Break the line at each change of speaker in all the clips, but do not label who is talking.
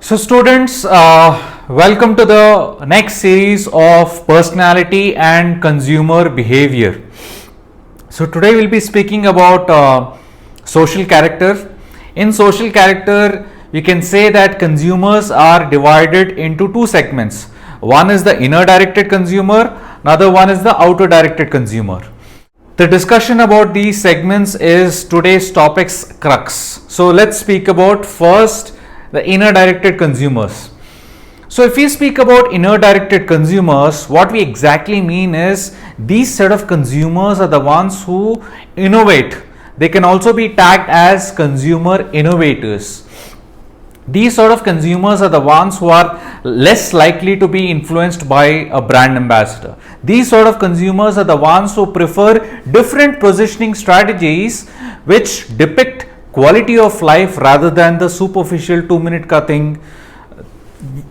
So students, welcome to the next series of personality and consumer behavior. So today we'll be speaking about social character. In social character, we can say that consumers are divided into two segments. One is the inner directed consumer, another one is the outer directed consumer. The discussion about these segments is today's topic's crux. So let's speak about first the inner directed consumers. So if we speak about inner directed consumers, what we exactly mean is these set of consumers are the ones who innovate. They can also be tagged as consumer innovators. These sort of consumers are the ones who are less likely to be influenced by a brand ambassador. These sort of consumers are the ones who prefer different positioning strategies which depict quality of life rather than the superficial 2-minute ka thing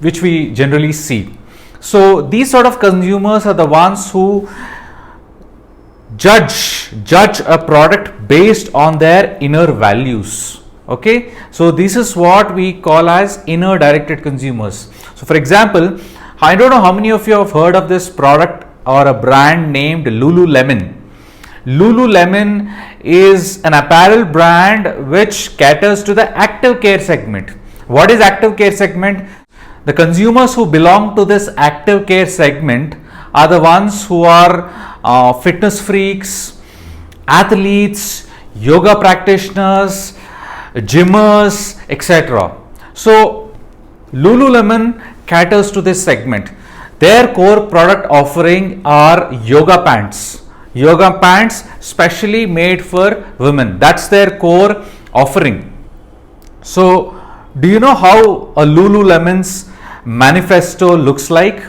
which we generally see. So these sort of consumers are the ones who judge a product based on their inner values. Okay, so this is what we call as inner directed consumers. So for example, I don't know how many of you have heard of this product or a brand named Lululemon. Lululemon is an apparel brand which caters to the active care segment. What is active care segment? The consumers who belong to this active care segment are the ones who are fitness freaks, athletes, yoga practitioners, gymmers, etc. So Lululemon caters to this segment. Their core product offering are yoga pants. Yoga pants specially made for women. That's their core offering. So do you know how a Lululemon's manifesto looks like?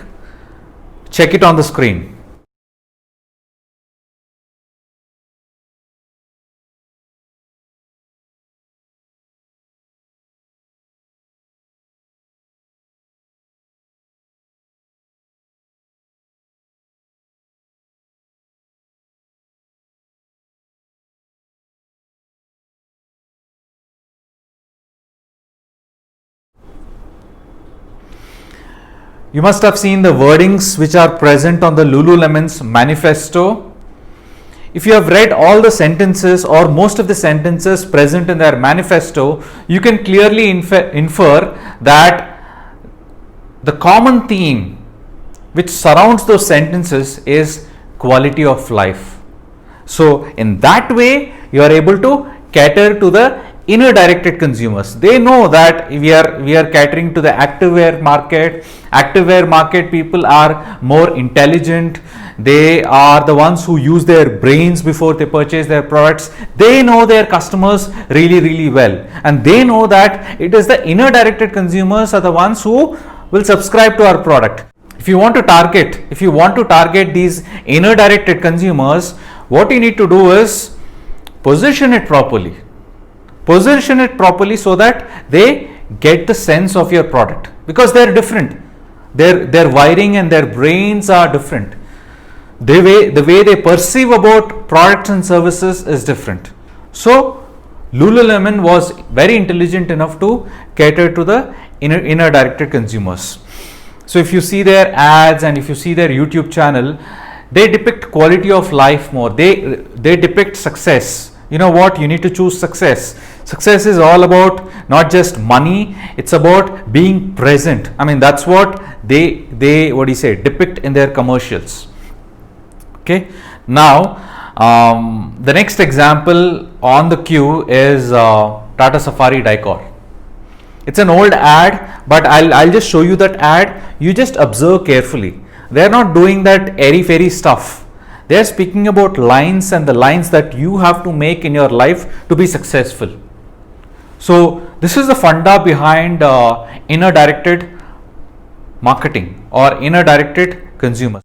Check it on the screen. You must have seen the wordings which are present on the Lululemon's manifesto. If you have read all the sentences or most of the sentences present in their manifesto, you can clearly infer that the common theme which surrounds those sentences is quality of life. So in that way, you are able to cater to the inner directed consumers. They know that we are catering to the activewear market. Activewear market people are more intelligent. They are the ones who use their brains before they purchase their products. They know their customers really well, and they know that it is the inner directed consumers are the ones who will subscribe to our product. If you want to target these inner directed consumers, what you need to do is position it properly so that they get the sense of your product, because they're different. Their wiring and their brains are different. The way they perceive about products and services is different. So Lululemon was very intelligent enough to cater to the inner directed consumers. So if you see their ads and if you see their YouTube channel, they depict quality of life more. They depict success. You know what? You need to choose success. Success is all about not just money, it's about being present. I mean, that's what they depict in their commercials. Okay. Now, the next example on the queue is Tata Safari Dicor. It's an old ad, but I'll just show you that ad. You just observe carefully. They're not doing that airy-fairy stuff. They are speaking about lines and the lines that you have to make in your life to be successful. So this is the funda behind inner directed marketing or inner directed consumers.